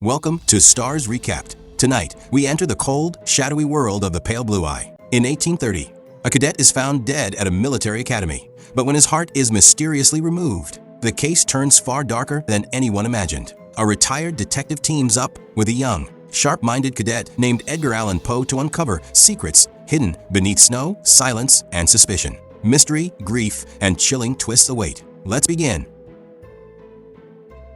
Welcome to Starz Recapped. Tonight, we enter the cold, shadowy world of the Pale Blue Eye. In 1830, a cadet is found dead at a military academy, but when his heart is mysteriously removed, the case turns far darker than anyone imagined. A retired detective teams up with a young, sharp-minded cadet named Edgar Allan Poe to uncover secrets hidden beneath snow, silence, and suspicion. Mystery, grief, and chilling twists await. Let's begin.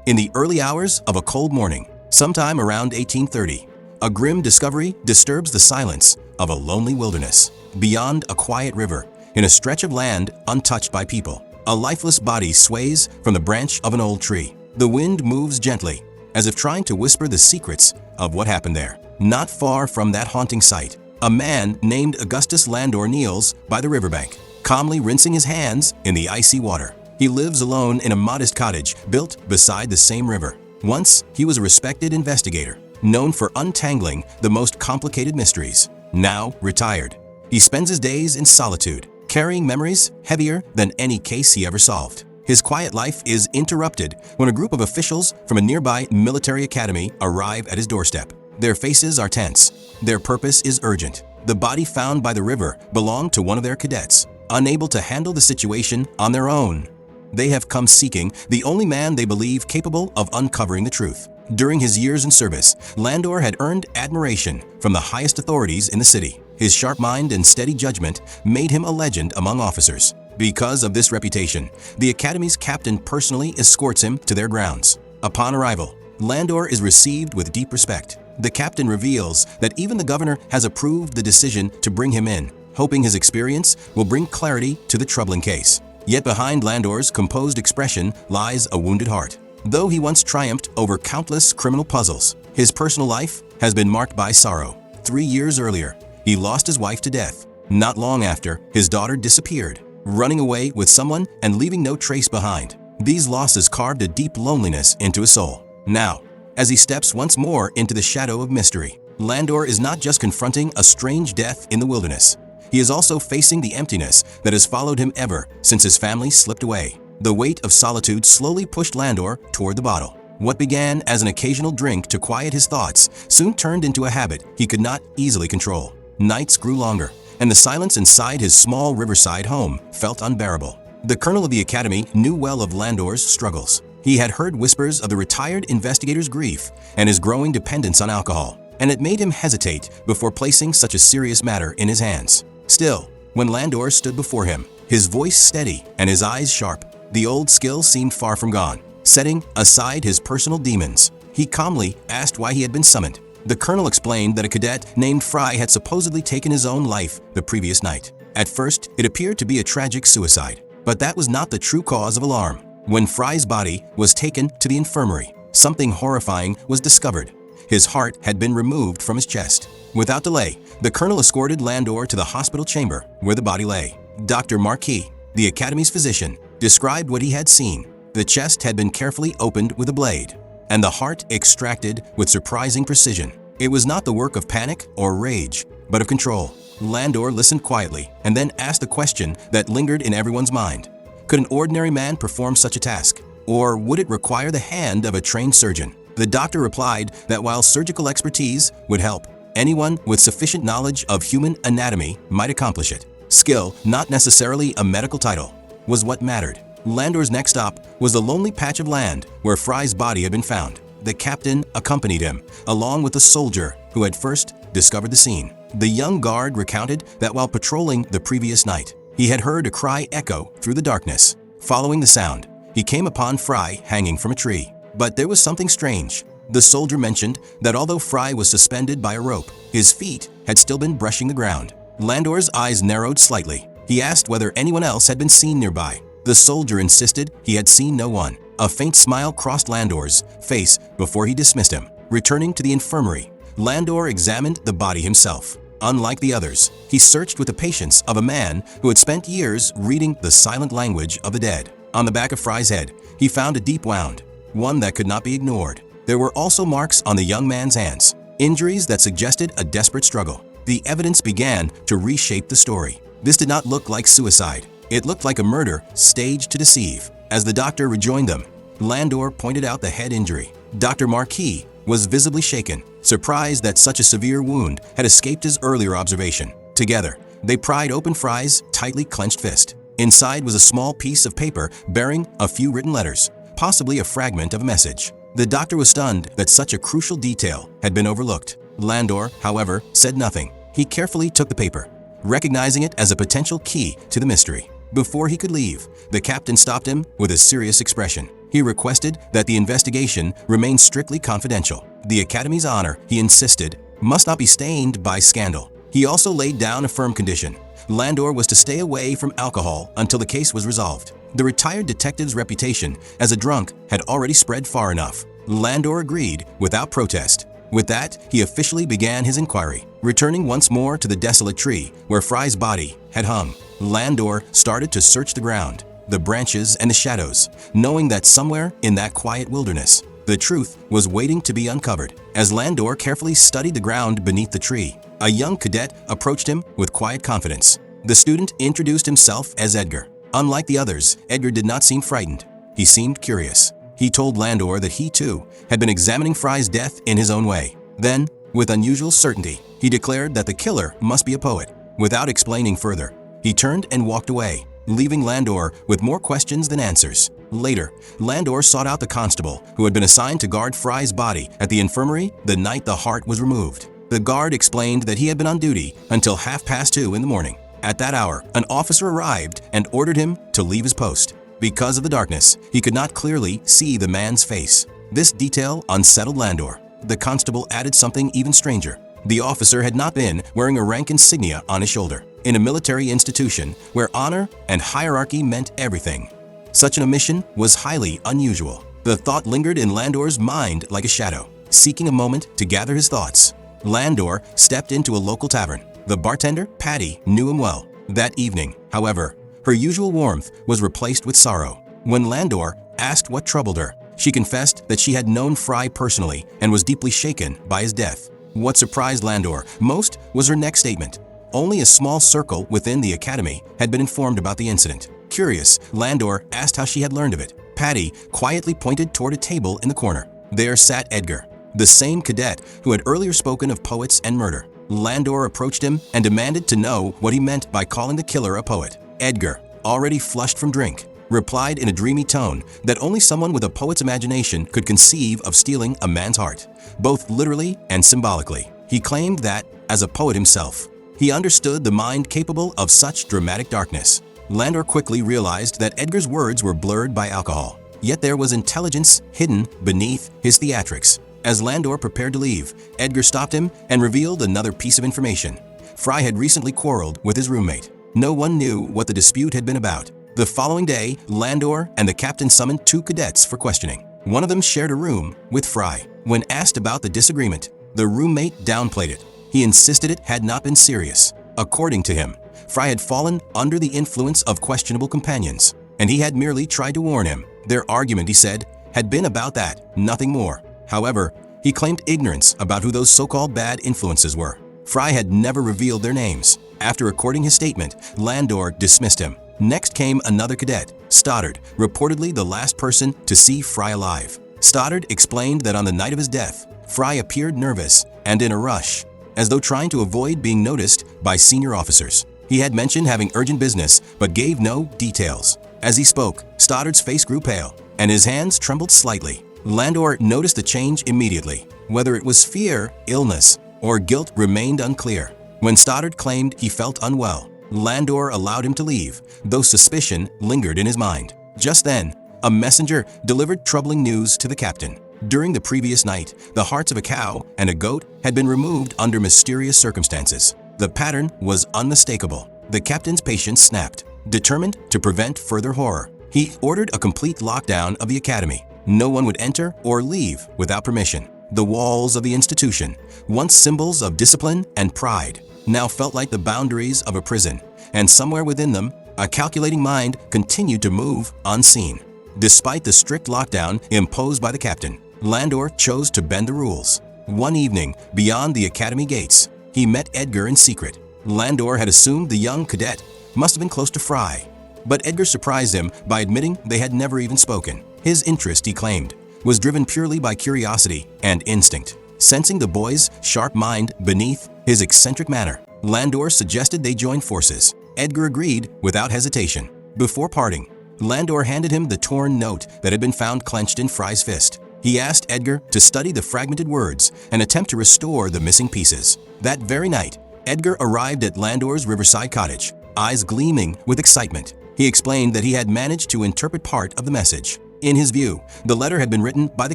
In the early hours of a cold morning, sometime around 1830, a grim discovery disturbs the silence of a lonely wilderness. Beyond a quiet river, in a stretch of land untouched by people, a lifeless body sways from the branch of an old tree. The wind moves gently, as if trying to whisper the secrets of what happened there. Not far from that haunting sight, a man named Augustus Landor kneels by the riverbank, calmly rinsing his hands in the icy water. He lives alone in a modest cottage built beside the same river. Once, he was a respected investigator, known for untangling the most complicated mysteries. Now retired, he spends his days in solitude, carrying memories heavier than any case he ever solved. His quiet life is interrupted when a group of officials from a nearby military academy arrive at his doorstep. Their faces are tense. Their purpose is urgent. The body found by the river belonged to one of their cadets, unable to handle the situation on their own. They have come seeking the only man they believe capable of uncovering the truth. During his years in service, Landor had earned admiration from the highest authorities in the city. His sharp mind and steady judgment made him a legend among officers. Because of this reputation, the Academy's captain personally escorts him to their grounds. Upon arrival, Landor is received with deep respect. The captain reveals that even the governor has approved the decision to bring him in, hoping his experience will bring clarity to the troubling case. Yet behind Landor's composed expression lies a wounded heart. Though he once triumphed over countless criminal puzzles, his personal life has been marked by sorrow. 3 years earlier, he lost his wife to death. Not long after, his daughter disappeared, running away with someone and leaving no trace behind. These losses carved a deep loneliness into his soul. Now, as he steps once more into the shadow of mystery, Landor is not just confronting a strange death in the wilderness. He is also facing the emptiness that has followed him ever since his family slipped away. The weight of solitude slowly pushed Landor toward the bottle. What began as an occasional drink to quiet his thoughts soon turned into a habit he could not easily control. Nights grew longer, and the silence inside his small riverside home felt unbearable. The colonel of the academy knew well of Landor's struggles. He had heard whispers of the retired investigator's grief and his growing dependence on alcohol, and it made him hesitate before placing such a serious matter in his hands. Still, when Landor stood before him, his voice steady and his eyes sharp, the old skill seemed far from gone. Setting aside his personal demons, he calmly asked why he had been summoned. The colonel explained that a cadet named Fry had supposedly taken his own life the previous night. At first, it appeared to be a tragic suicide, but that was not the true cause of alarm. When Fry's body was taken to the infirmary, something horrifying was discovered. His heart had been removed from his chest. Without delay, the colonel escorted Landor to the hospital chamber where the body lay. Dr. Marquis, the academy's physician, described what he had seen. The chest had been carefully opened with a blade, and the heart extracted with surprising precision. It was not the work of panic or rage, but of control. Landor listened quietly and then asked a question that lingered in everyone's mind. Could an ordinary man perform such a task, or would it require the hand of a trained surgeon? The doctor replied that while surgical expertise would help, anyone with sufficient knowledge of human anatomy might accomplish it. Skill, not necessarily a medical title, was what mattered. Landor's next stop was the lonely patch of land where Fry's body had been found. The captain accompanied him, along with the soldier who had first discovered the scene. The young guard recounted that while patrolling the previous night, he had heard a cry echo through the darkness. Following the sound, he came upon Fry hanging from a tree. But there was something strange. The soldier mentioned that although Fry was suspended by a rope, his feet had still been brushing the ground. Landor's eyes narrowed slightly. He asked whether anyone else had been seen nearby. The soldier insisted he had seen no one. A faint smile crossed Landor's face before he dismissed him. Returning to the infirmary, Landor examined the body himself. Unlike the others, he searched with the patience of a man who had spent years reading the silent language of the dead. On the back of Fry's head, he found a deep wound, one that could not be ignored. There were also marks on the young man's hands, injuries that suggested a desperate struggle. The evidence began to reshape the story. This did not look like suicide. It looked like a murder staged to deceive. As the doctor rejoined them, Landor pointed out the head injury. Dr. Marquis was visibly shaken, surprised that such a severe wound had escaped his earlier observation. Together, they pried open Fry's tightly clenched fist. Inside was a small piece of paper bearing a few written letters, possibly a fragment of a message. The doctor was stunned that such a crucial detail had been overlooked. Landor, however, said nothing. He carefully took the paper, recognizing it as a potential key to the mystery. Before he could leave, the captain stopped him with a serious expression. He requested that the investigation remain strictly confidential. The Academy's honor, he insisted, must not be stained by scandal. He also laid down a firm condition. Landor was to stay away from alcohol until the case was resolved. The retired detective's reputation as a drunk had already spread far enough. Landor agreed without protest. With that, he officially began his inquiry. Returning once more to the desolate tree where Fry's body had hung, Landor started to search the ground, the branches and the shadows, knowing that somewhere in that quiet wilderness, the truth was waiting to be uncovered. As Landor carefully studied the ground beneath the tree, a young cadet approached him with quiet confidence. The student introduced himself as Edgar. Unlike the others, Edgar did not seem frightened. He seemed curious. He told Landor that he, too, had been examining Fry's death in his own way. Then, with unusual certainty, he declared that the killer must be a poet. Without explaining further, he turned and walked away, leaving Landor with more questions than answers. Later, Landor sought out the constable who had been assigned to guard Fry's body at the infirmary the night the heart was removed. The guard explained that he had been on duty until 2:30 in the morning. At that hour, an officer arrived and ordered him to leave his post. Because of the darkness, he could not clearly see the man's face. This detail unsettled Landor. The constable added something even stranger. The officer had not been wearing a rank insignia on his shoulder. In a military institution where honor and hierarchy meant everything, such an omission was highly unusual. The thought lingered in Landor's mind like a shadow. Seeking a moment to gather his thoughts, Landor stepped into a local tavern. The bartender, Patty, knew him well. That evening, however, her usual warmth was replaced with sorrow. When Landor asked what troubled her, she confessed that she had known Fry personally and was deeply shaken by his death. What surprised Landor most was her next statement. Only a small circle within the academy had been informed about the incident. Curious, Landor asked how she had learned of it. Patty quietly pointed toward a table in the corner. There sat Edgar, the same cadet who had earlier spoken of poets and murder. Landor approached him and demanded to know what he meant by calling the killer a poet. Edgar, already flushed from drink, replied in a dreamy tone that only someone with a poet's imagination could conceive of stealing a man's heart, both literally and symbolically. He claimed that, as a poet himself, he understood the mind capable of such dramatic darkness. Landor quickly realized that Edgar's words were blurred by alcohol, yet there was intelligence hidden beneath his theatrics. As Landor prepared to leave, Edgar stopped him and revealed another piece of information. Fry had recently quarreled with his roommate. No one knew what the dispute had been about. The following day, Landor and the captain summoned 2 cadets for questioning. One of them shared a room with Fry. When asked about the disagreement, the roommate downplayed it. He insisted it had not been serious. According to him, Fry had fallen under the influence of questionable companions, and he had merely tried to warn him. Their argument, he said, had been about that, nothing more. However, he claimed ignorance about who those so-called bad influences were. Fry had never revealed their names. After recording his statement, Landor dismissed him. Next came another cadet, Stoddard, reportedly the last person to see Fry alive. Stoddard explained that on the night of his death, Fry appeared nervous and in a rush, as though trying to avoid being noticed by senior officers. He had mentioned having urgent business, but gave no details. As he spoke, Stoddard's face grew pale, and his hands trembled slightly. Landor noticed the change immediately. Whether it was fear, illness, or guilt remained unclear. When Stoddard claimed he felt unwell, Landor allowed him to leave, though suspicion lingered in his mind. Just then, a messenger delivered troubling news to the captain. During the previous night, the hearts of a cow and a goat had been removed under mysterious circumstances. The pattern was unmistakable. The captain's patience snapped. Determined to prevent further horror, he ordered a complete lockdown of the academy. No one would enter or leave without permission. The walls of the institution, once symbols of discipline and pride, now felt like the boundaries of a prison, and somewhere within them, a calculating mind continued to move unseen. Despite the strict lockdown imposed by the captain, Landor chose to bend the rules. One evening, beyond the academy gates, he met Edgar in secret. Landor had assumed the young cadet must have been close to Fry, but Edgar surprised him by admitting they had never even spoken. His interest, he claimed, was driven purely by curiosity and instinct. Sensing the boy's sharp mind beneath his eccentric manner, Landor suggested they join forces. Edgar agreed without hesitation. Before parting, Landor handed him the torn note that had been found clenched in Fry's fist. He asked Edgar to study the fragmented words and attempt to restore the missing pieces. That very night, Edgar arrived at Landor's riverside cottage, eyes gleaming with excitement. He explained that he had managed to interpret part of the message. In his view, the letter had been written by the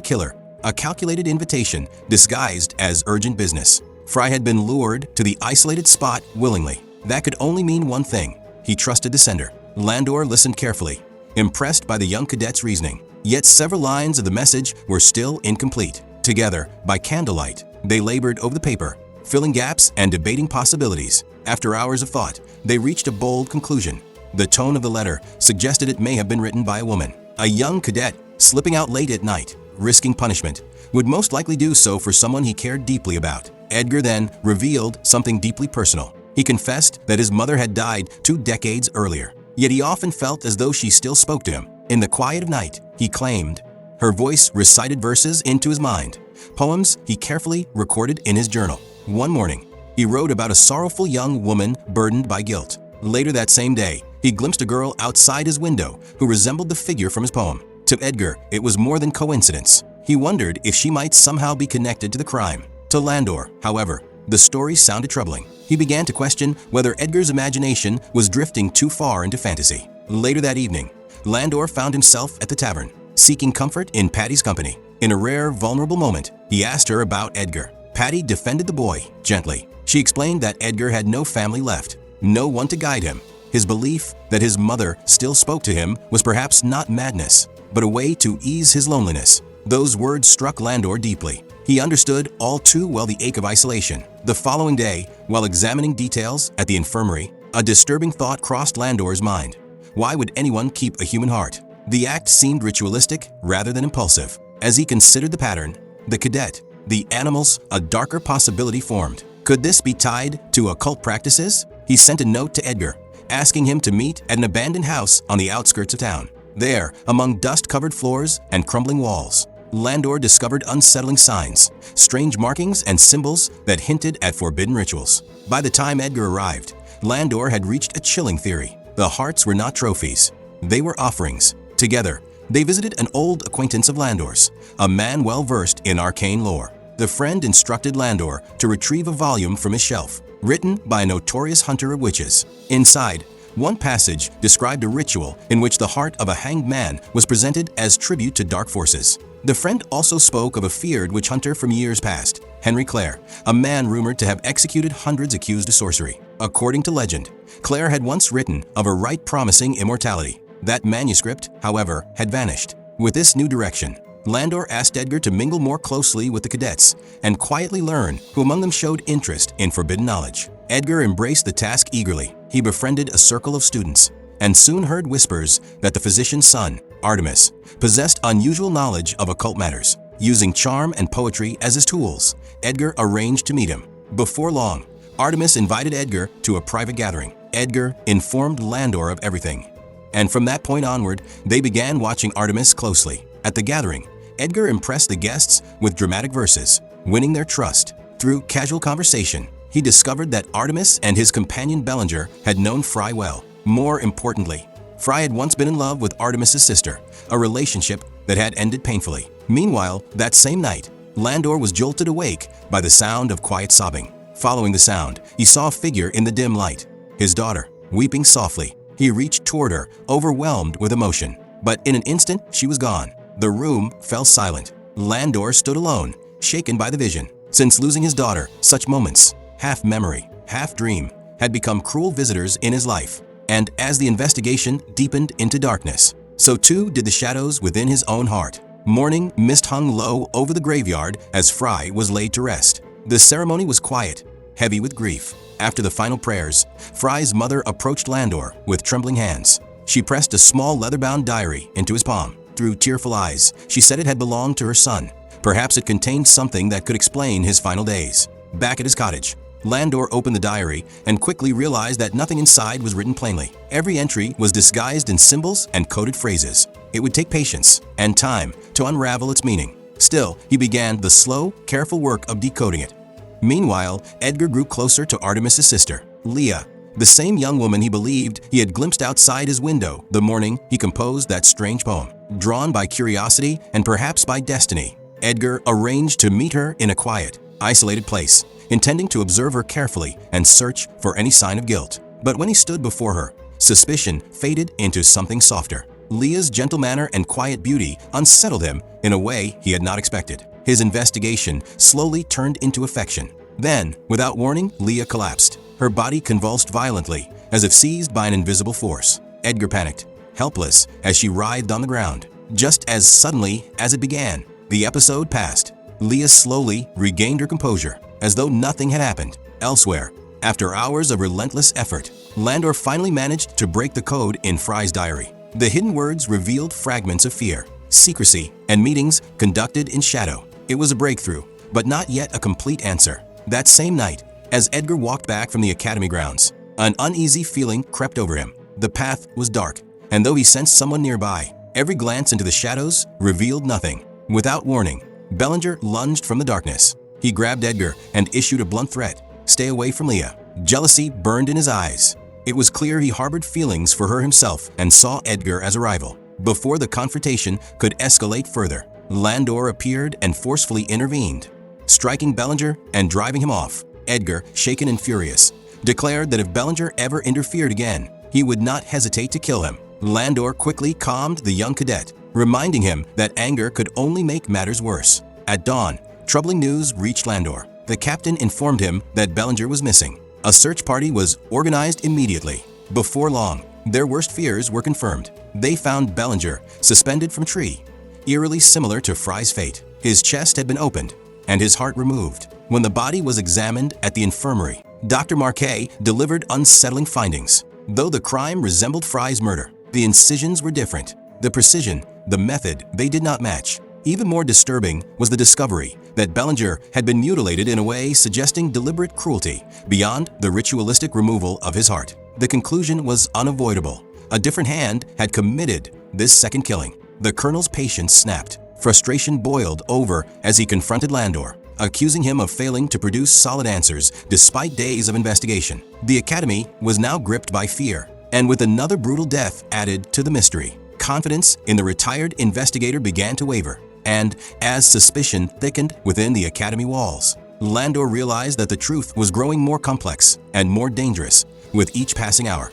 killer, a calculated invitation disguised as urgent business. Fry had been lured to the isolated spot willingly. That could only mean one thing. He trusted the sender. Landor listened carefully, impressed by the young cadet's reasoning. Yet several lines of the message were still incomplete. Together, by candlelight, they labored over the paper, filling gaps and debating possibilities. After hours of thought, they reached a bold conclusion. The tone of the letter suggested it may have been written by a woman. A young cadet, slipping out late at night, risking punishment, would most likely do so for someone he cared deeply about. Edgar then revealed something deeply personal. He confessed that his mother had died 2 decades earlier, yet he often felt as though she still spoke to him. In the quiet of night, he claimed, her voice recited verses into his mind, poems he carefully recorded in his journal. One morning, he wrote about a sorrowful young woman burdened by guilt. Later that same day, he glimpsed a girl outside his window who resembled the figure from his poem. To Edgar, it was more than coincidence. He wondered if she might somehow be connected to the crime. To Landor, however, the story sounded troubling. He began to question whether Edgar's imagination was drifting too far into fantasy. Later that evening, Landor found himself at the tavern, seeking comfort in Patty's company. In a rare, vulnerable moment, he asked her about Edgar. Patty defended the boy gently. She explained that Edgar had no family left, no one to guide him. His belief that his mother still spoke to him was perhaps not madness, but a way to ease his loneliness. Those words struck Landor deeply. He understood all too well the ache of isolation. The following day, while examining details at the infirmary, a disturbing thought crossed Landor's mind. Why would anyone keep a human heart? The act seemed ritualistic rather than impulsive. As he considered the pattern, the cadet, the animals, a darker possibility formed. Could this be tied to occult practices? He sent a note to Edgar, asking him to meet at an abandoned house on the outskirts of town. There, among dust-covered floors and crumbling walls, Landor discovered unsettling signs, strange markings and symbols that hinted at forbidden rituals. By the time Edgar arrived, Landor had reached a chilling theory. The hearts were not trophies. They were offerings. Together, they visited an old acquaintance of Landor's, a man well-versed in arcane lore. The friend instructed Landor to retrieve a volume from his shelf, written by a notorious hunter of witches. Inside, one passage described a ritual in which the heart of a hanged man was presented as tribute to dark forces. The friend also spoke of a feared witch hunter from years past, Henry Clare, a man rumored to have executed hundreds accused of sorcery. According to legend, Clare had once written of a rite promising immortality. That manuscript, however, had vanished. With this new direction, Landor asked Edgar to mingle more closely with the cadets and quietly learn who among them showed interest in forbidden knowledge. Edgar embraced the task eagerly. He befriended a circle of students and soon heard whispers that the physician's son, Artemis, possessed unusual knowledge of occult matters. Using charm and poetry as his tools, Edgar arranged to meet him. Before long, Artemis invited Edgar to a private gathering. Edgar informed Landor of everything, and from that point onward, they began watching Artemis closely. At the gathering, Edgar impressed the guests with dramatic verses, winning their trust. Through casual conversation, he discovered that Artemis and his companion Bellinger had known Fry well. More importantly, Fry had once been in love with Artemis's sister, a relationship that had ended painfully. Meanwhile, that same night, Landor was jolted awake by the sound of quiet sobbing. Following the sound, he saw a figure in the dim light, his daughter, weeping softly. He reached toward her, overwhelmed with emotion. But in an instant, she was gone. The room fell silent. Landor stood alone, shaken by the vision. Since losing his daughter, such moments, half memory, half dream, had become cruel visitors in his life. And as the investigation deepened into darkness, so too did the shadows within his own heart. Morning mist hung low over the graveyard as Fry was laid to rest. The ceremony was quiet, heavy with grief. After the final prayers, Fry's mother approached Landor with trembling hands. She pressed a small leather-bound diary into his palm. Through tearful eyes, she said it had belonged to her son. Perhaps it contained something that could explain his final days. Back at his cottage, Landor opened the diary and quickly realized that nothing inside was written plainly. Every entry was disguised in symbols and coded phrases. It would take patience and time to unravel its meaning. Still, he began the slow, careful work of decoding it. Meanwhile, Edgar grew closer to Artemis's sister, Leah, the same young woman he believed he had glimpsed outside his window the morning he composed that strange poem. Drawn by curiosity and perhaps by destiny, Edgar arranged to meet her in a quiet, isolated place, intending to observe her carefully and search for any sign of guilt. But when he stood before her, suspicion faded into something softer. Leah's gentle manner and quiet beauty unsettled him in a way he had not expected. His investigation slowly turned into affection. Then, without warning, Leah collapsed. Her body convulsed violently, as if seized by an invisible force. Edgar panicked, helpless as she writhed on the ground. Just as suddenly as it began, the episode passed. Leah slowly regained her composure, as though nothing had happened. Elsewhere, after hours of relentless effort, Landor finally managed to break the code in Fry's diary. The hidden words revealed fragments of fear, secrecy, and meetings conducted in shadow. It was a breakthrough, but not yet a complete answer. That same night, as Edgar walked back from the academy grounds, an uneasy feeling crept over him. The path was dark, and though he sensed someone nearby, every glance into the shadows revealed nothing. Without warning, Bellinger lunged from the darkness. He grabbed Edgar and issued a blunt threat: stay away from Leah. Jealousy burned in his eyes. It was clear he harbored feelings for her himself and saw Edgar as a rival. Before the confrontation could escalate further, Landor appeared and forcefully intervened, striking Bellinger and driving him off. Edgar, shaken and furious, declared that if Bellinger ever interfered again, he would not hesitate to kill him. Landor quickly calmed the young cadet, reminding him that anger could only make matters worse. At dawn, troubling news reached Landor. The captain informed him that Bellinger was missing. A search party was organized immediately. Before long, their worst fears were confirmed. They found Bellinger suspended from a tree, eerily similar to Fry's fate. His chest had been opened and his heart removed. When the body was examined at the infirmary, Dr. Marquet delivered unsettling findings. Though the crime resembled Fry's murder, the incisions were different. The precision, the method, they did not match. Even more disturbing was the discovery that Bellinger had been mutilated in a way suggesting deliberate cruelty beyond the ritualistic removal of his heart. The conclusion was unavoidable. A different hand had committed this second killing. The colonel's patience snapped. Frustration boiled over as he confronted Landor, accusing him of failing to produce solid answers despite days of investigation. The academy was now gripped by fear, and with another brutal death added to the mystery, confidence in the retired investigator began to waver. And as suspicion thickened within the academy walls, Landor realized that the truth was growing more complex and more dangerous with each passing hour.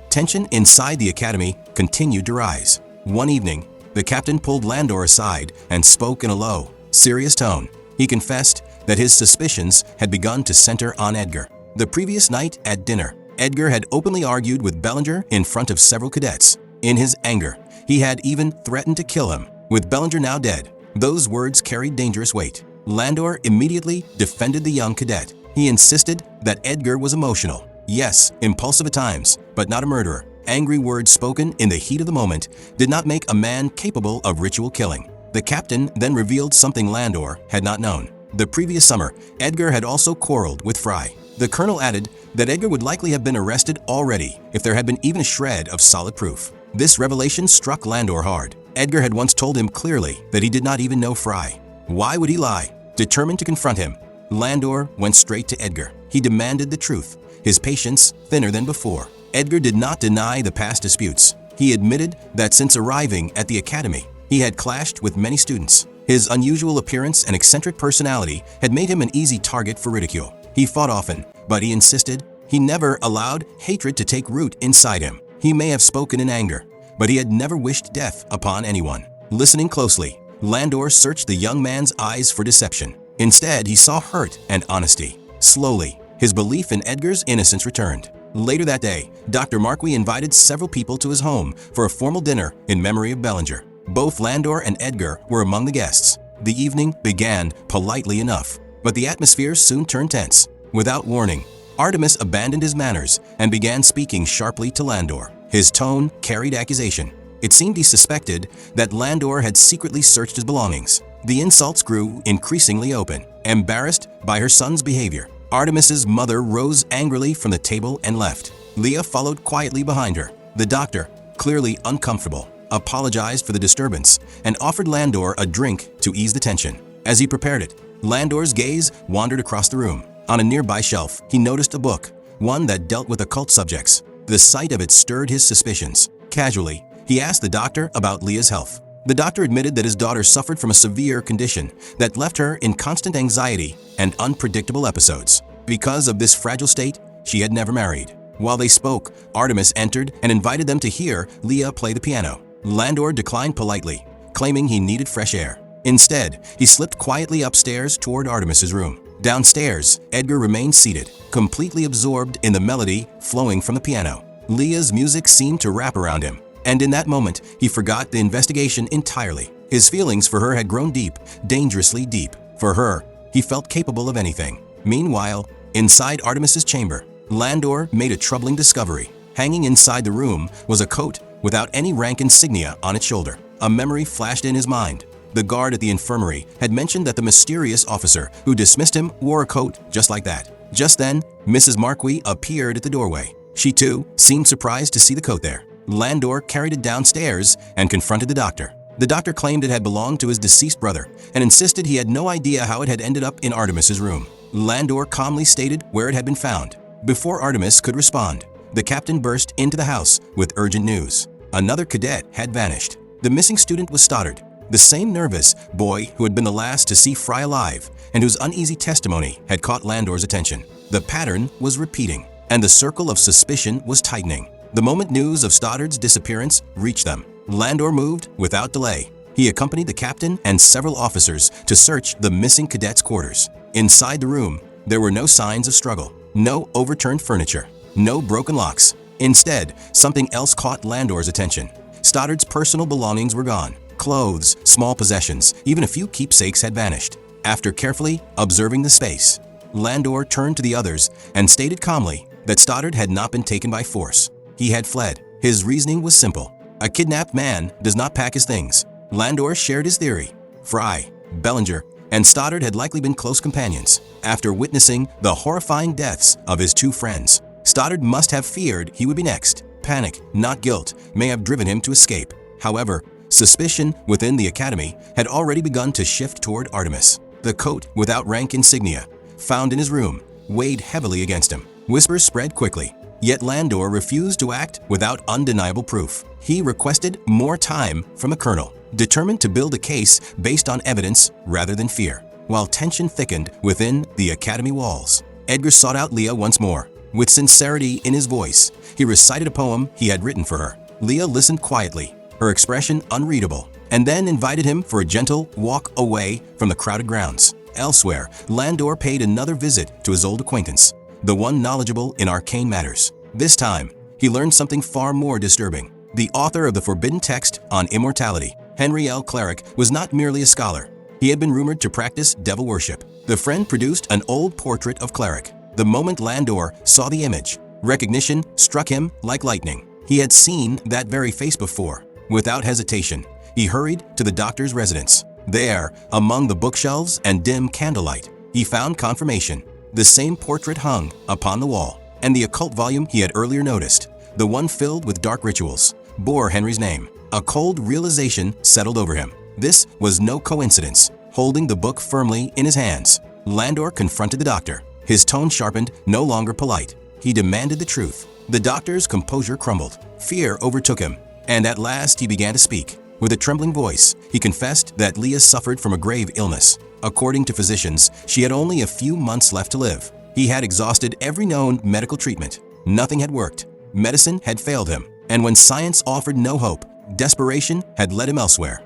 Tension inside the academy continued to rise. One evening, the captain pulled Landor aside and spoke in a low, serious tone. He confessed that his suspicions had begun to center on Edgar. The previous night at dinner, Edgar had openly argued with Bellinger in front of several cadets. In his anger, he had even threatened to kill him. With Bellinger now dead, those words carried dangerous weight. Landor immediately defended the young cadet. He insisted that Edgar was emotional. Yes, impulsive at times, but not a murderer. Angry words spoken in the heat of the moment did not make a man capable of ritual killing. The captain then revealed something Landor had not known. The previous summer, Edgar had also quarreled with Fry. The colonel added that Edgar would likely have been arrested already if there had been even a shred of solid proof. This revelation struck Landor hard. Edgar had once told him clearly that he did not even know Fry. Why would he lie? Determined to confront him, Landor went straight to Edgar. He demanded the truth, his patience thinner than before. Edgar did not deny the past disputes. He admitted that since arriving at the academy, he had clashed with many students. His unusual appearance and eccentric personality had made him an easy target for ridicule. He fought often, but he insisted he never allowed hatred to take root inside him. He may have spoken in anger, but he had never wished death upon anyone. Listening closely, Landor searched the young man's eyes for deception. Instead, he saw hurt and honesty. Slowly, his belief in Edgar's innocence returned. Later that day, Dr. Marquis invited several people to his home for a formal dinner in memory of Bellinger. Both Landor and Edgar were among the guests. The evening began politely enough, but the atmosphere soon turned tense. Without warning, Artemis abandoned his manners and began speaking sharply to Landor. His tone carried accusation. It seemed he suspected that Landor had secretly searched his belongings. The insults grew increasingly open. Embarrassed by her son's behavior, Artemis's mother rose angrily from the table and left. Leah followed quietly behind her. The doctor, clearly uncomfortable, apologized for the disturbance and offered Landor a drink to ease the tension. As he prepared it, Landor's gaze wandered across the room. On a nearby shelf, he noticed a book, one that dealt with occult subjects. The sight of it stirred his suspicions. Casually, he asked the doctor about Leah's health. The doctor admitted that his daughter suffered from a severe condition that left her in constant anxiety and unpredictable episodes. Because of this fragile state, she had never married. While they spoke, Artemis entered and invited them to hear Leah play the piano. Landor declined politely, claiming he needed fresh air. Instead, he slipped quietly upstairs toward Artemis's room. Downstairs, Edgar remained seated, completely absorbed in the melody flowing from the piano. Leah's music seemed to wrap around him, and in that moment, he forgot the investigation entirely. His feelings for her had grown deep, dangerously deep. For her, he felt capable of anything. Meanwhile, inside Artemis's chamber, Landor made a troubling discovery. Hanging inside the room was a coat without any rank insignia on its shoulder. A memory flashed in his mind. The guard at the infirmary had mentioned that the mysterious officer who dismissed him wore a coat just like that. Just then, Mrs. Marquis appeared at the doorway. She too seemed surprised to see the coat there. Landor carried it downstairs and confronted the doctor. The doctor claimed it had belonged to his deceased brother and insisted he had no idea how it had ended up in Artemis's room. Landor calmly stated where it had been found. Before Artemis could respond, the captain burst into the house with urgent news. Another cadet had vanished. The missing student was Stoddard, the same nervous boy who had been the last to see Fry alive and whose uneasy testimony had caught Landor's attention. The pattern was repeating, and the circle of suspicion was tightening. The moment news of Stoddard's disappearance reached them, Landor moved without delay. He accompanied the captain and several officers to search the missing cadet's quarters. Inside the room, there were no signs of struggle, no overturned furniture, no broken locks. Instead, something else caught Landor's attention. Stoddard's personal belongings were gone. Clothes, small possessions, even a few keepsakes had vanished. After carefully observing the space, Landor turned to the others and stated calmly that Stoddard had not been taken by force. He had fled. His reasoning was simple. A kidnapped man does not pack his things. Landor shared his theory. Fry, Bellinger, and Stoddard had likely been close companions. After witnessing the horrifying deaths of his two friends, Stoddard must have feared he would be next. Panic, not guilt, may have driven him to escape. However, suspicion within the academy had already begun to shift toward Artemis. The coat without rank insignia, found in his room, weighed heavily against him. Whispers spread quickly, yet Landor refused to act without undeniable proof. He requested more time from the colonel, determined to build a case based on evidence rather than fear. While tension thickened within the academy walls, Edgar sought out Leah once more. With sincerity in his voice, he recited a poem he had written for her. Leah listened quietly, her expression unreadable, and then invited him for a gentle walk away from the crowded grounds. Elsewhere, Landor paid another visit to his old acquaintance, the one knowledgeable in arcane matters. This time, he learned something far more disturbing. The author of the forbidden text on immortality, Henry L. Cleric, was not merely a scholar. He had been rumored to practice devil worship. The friend produced an old portrait of Cleric. The moment Landor saw the image, recognition struck him like lightning. He had seen that very face before. Without hesitation, he hurried to the doctor's residence. There, among the bookshelves and dim candlelight, he found confirmation. The same portrait hung upon the wall, and the occult volume he had earlier noticed, the one filled with dark rituals, bore Henry's name. A cold realization settled over him. This was no coincidence. Holding the book firmly in his hands, Landor confronted the doctor. His tone sharpened, no longer polite. He demanded the truth. The doctor's composure crumbled. Fear overtook him, and at last he began to speak. With a trembling voice, he confessed that Leah suffered from a grave illness. According to physicians, she had only a few months left to live. He had exhausted every known medical treatment. Nothing had worked. Medicine had failed him. And when science offered no hope, desperation had led him elsewhere.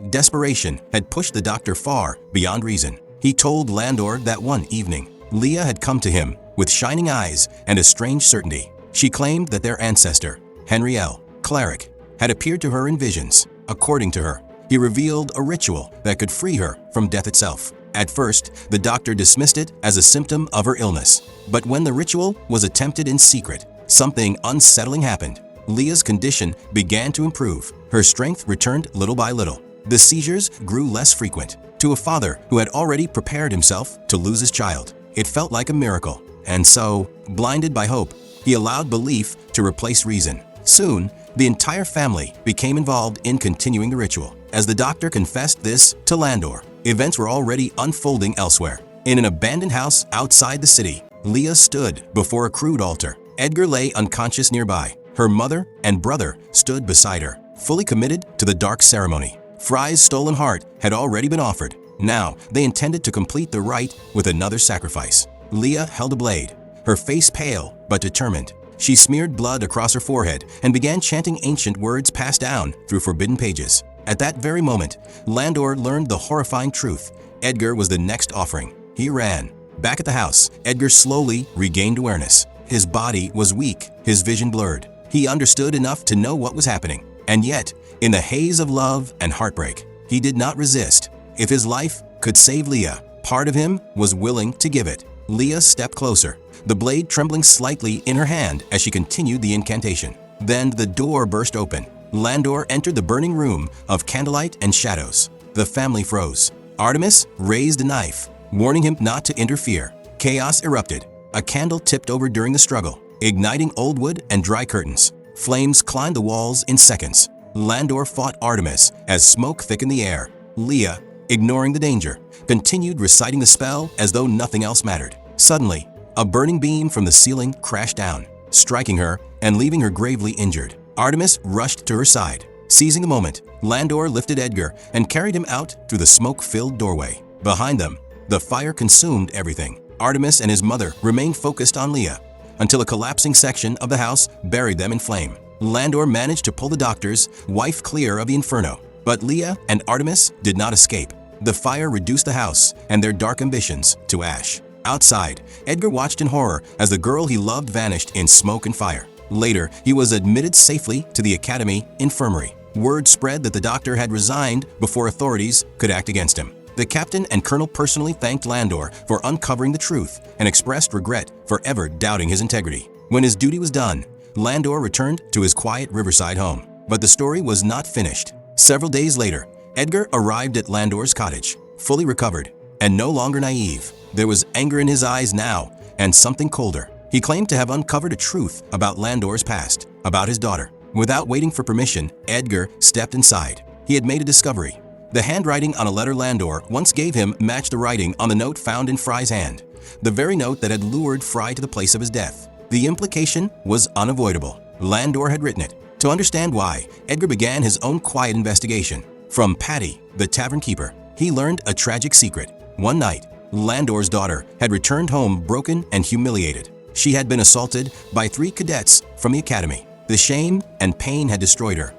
Desperation had pushed the doctor far beyond reason. He told Landor that one evening, Leah had come to him with shining eyes and a strange certainty. She claimed that their ancestor, Henry L. Cleric, had appeared to her in visions. According to her, he revealed a ritual that could free her from death itself. At first, the doctor dismissed it as a symptom of her illness. But when the ritual was attempted in secret, something unsettling happened. Leah's condition began to improve. Her strength returned little by little. The seizures grew less frequent. To a father who had already prepared himself to lose his child, It felt like a miracle. And so, blinded by hope, he allowed belief to replace reason. Soon, the entire family became involved in continuing the ritual. As the doctor confessed this to Landor, events were already unfolding elsewhere. In an abandoned house outside the city, Leah stood before a crude altar. Edgar lay unconscious nearby. Her mother and brother stood beside her, fully committed to the dark ceremony. Fry's stolen heart had already been offered. Now, they intended to complete the rite with another sacrifice. Leah held a blade, her face pale but determined. She smeared blood across her forehead and began chanting ancient words passed down through forbidden pages. At that very moment, Landor learned the horrifying truth. Edgar was the next offering. He ran. Back at the house, Edgar slowly regained awareness. His body was weak, his vision blurred. He understood enough to know what was happening. And yet, in the haze of love and heartbreak, he did not resist. If his life could save Leah, part of him was willing to give it. Leah stepped closer, the blade trembling slightly in her hand as she continued the incantation. Then the door burst open. Landor entered the burning room of candlelight and shadows. The family froze. Artemis raised a knife, warning him not to interfere. Chaos erupted. A candle tipped over during the struggle, igniting old wood and dry curtains. Flames climbed the walls in seconds. Landor fought Artemis as smoke thickened the air. Leah, ignoring the danger, continued reciting the spell as though nothing else mattered. Suddenly, a burning beam from the ceiling crashed down, striking her and leaving her gravely injured. Artemis rushed to her side. Seizing the moment, Landor lifted Edgar and carried him out through the smoke-filled doorway. Behind them, the fire consumed everything. Artemis and his mother remained focused on Leah until a collapsing section of the house buried them in flame. Landor managed to pull the doctor's wife clear of the inferno, but Leah and Artemis did not escape. The fire reduced the house and their dark ambitions to ash. Outside, Edgar watched in horror as the girl he loved vanished in smoke and fire. Later, he was admitted safely to the academy infirmary. Word spread that the doctor had resigned before authorities could act against him. The captain and colonel personally thanked Landor for uncovering the truth and expressed regret for ever doubting his integrity. When his duty was done, Landor returned to his quiet riverside home. But the story was not finished. Several days later, Edgar arrived at Landor's cottage, fully recovered and no longer naive. There was anger in his eyes now and something colder. He claimed to have uncovered a truth about Landor's past, about his daughter. Without waiting for permission, Edgar stepped inside. He had made a discovery. The handwriting on a letter Landor once gave him matched the writing on the note found in Fry's hand, the very note that had lured Fry to the place of his death. The implication was unavoidable. Landor had written it. To understand why, Edgar began his own quiet investigation. From Patty, the tavern keeper, he learned a tragic secret. One night, Landor's daughter had returned home broken and humiliated. She had been assaulted by 3 cadets from the academy. The shame and pain had destroyed her.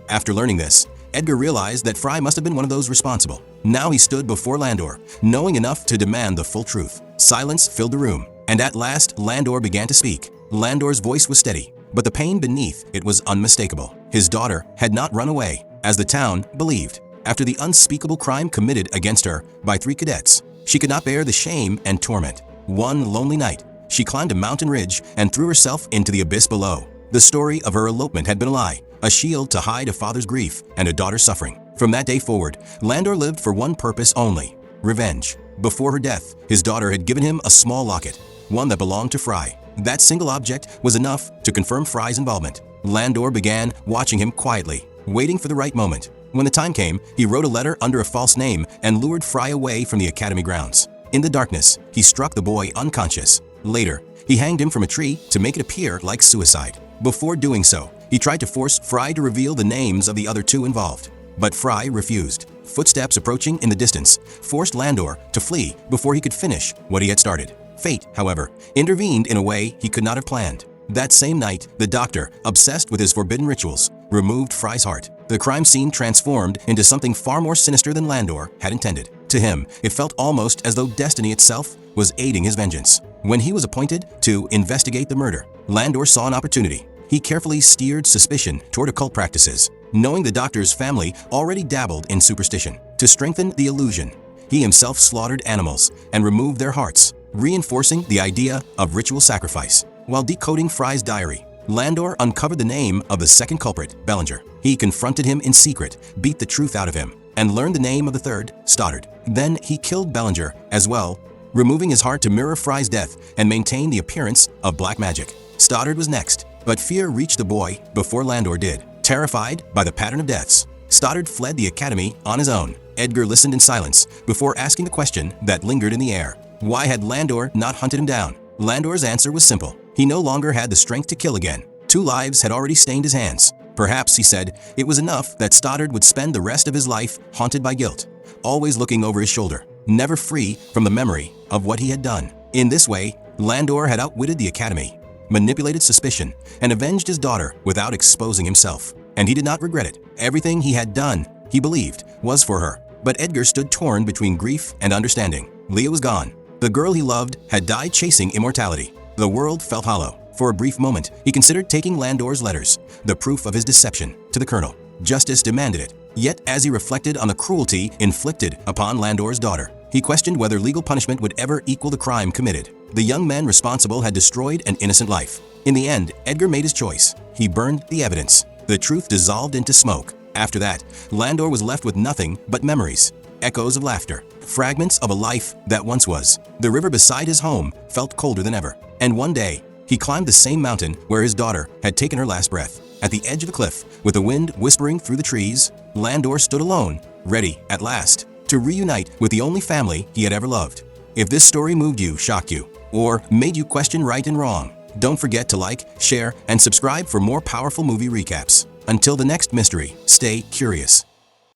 After learning this, Edgar realized that Fry must have been one of those responsible. Now he stood before Landor, knowing enough to demand the full truth. Silence filled the room, and at last Landor began to speak. Landor's voice was steady, but the pain beneath it was unmistakable. His daughter had not run away, as the town believed. After the unspeakable crime committed against her by 3 cadets, she could not bear the shame and torment. One lonely night, she climbed a mountain ridge and threw herself into the abyss below. The story of her elopement had been a lie, a shield to hide a father's grief and a daughter's suffering. From that day forward, Landor lived for one purpose only: revenge. Before her death, his daughter had given him a small locket, one that belonged to Fry. That single object was enough to confirm Fry's involvement. Landor began watching him quietly, waiting for the right moment. When the time came, he wrote a letter under a false name and lured Fry away from the academy grounds. In the darkness, he struck the boy unconscious. Later, he hanged him from a tree to make it appear like suicide. Before doing so, he tried to force Fry to reveal the names of the other 2 involved. But Fry refused. Footsteps approaching in the distance forced Landor to flee before he could finish what he had started. Fate, however, intervened in a way he could not have planned. That same night, the doctor, obsessed with his forbidden rituals, removed Fry's heart. The crime scene transformed into something far more sinister than Landor had intended. To him, it felt almost as though destiny itself was aiding his vengeance. When he was appointed to investigate the murder, Landor saw an opportunity. He carefully steered suspicion toward occult practices, knowing the doctor's family already dabbled in superstition. To strengthen the illusion, he himself slaughtered animals and removed their hearts, reinforcing the idea of ritual sacrifice. While decoding Fry's diary, Landor uncovered the name of the second culprit, Bellinger. He confronted him in secret, beat the truth out of him, and learned the name of the third, Stoddard. Then he killed Bellinger as well removing his heart to mirror Fry's death and maintain the appearance of black magic. Stoddard was next, but fear reached the boy before Landor did. Terrified by the pattern of deaths, Stoddard fled the academy on his own. Edgar listened in silence before asking the question that lingered in the air. Why had Landor not hunted him down? Landor's answer was simple. He no longer had the strength to kill again. 2 lives had already stained his hands. Perhaps, he said, it was enough that Stoddard would spend the rest of his life haunted by guilt, always looking over his shoulder, never free from the memory of what he had done. In this way, Landor had outwitted the academy, manipulated suspicion, and avenged his daughter without exposing himself. And he did not regret it. Everything he had done, he believed, was for her. But Edgar stood torn between grief and understanding. Leah was gone. The girl he loved had died chasing immortality. The world felt hollow. For a brief moment, he considered taking Landor's letters, the proof of his deception, to the colonel. Justice demanded it. Yet, as he reflected on the cruelty inflicted upon Landor's daughter, he questioned whether legal punishment would ever equal the crime committed. The young man responsible had destroyed an innocent life. In the end, Edgar made his choice. He burned the evidence. The truth dissolved into smoke. After that, Landor was left with nothing but memories, echoes of laughter, fragments of a life that once was. The river beside his home felt colder than ever. And one day, he climbed the same mountain where his daughter had taken her last breath. At the edge of the cliff, with the wind whispering through the trees, Landor stood alone, ready, at last, to reunite with the only family he had ever loved. If this story moved you, shocked you, or made you question right and wrong, don't forget to like, share, and subscribe for more powerful movie recaps. Until the next mystery, stay curious.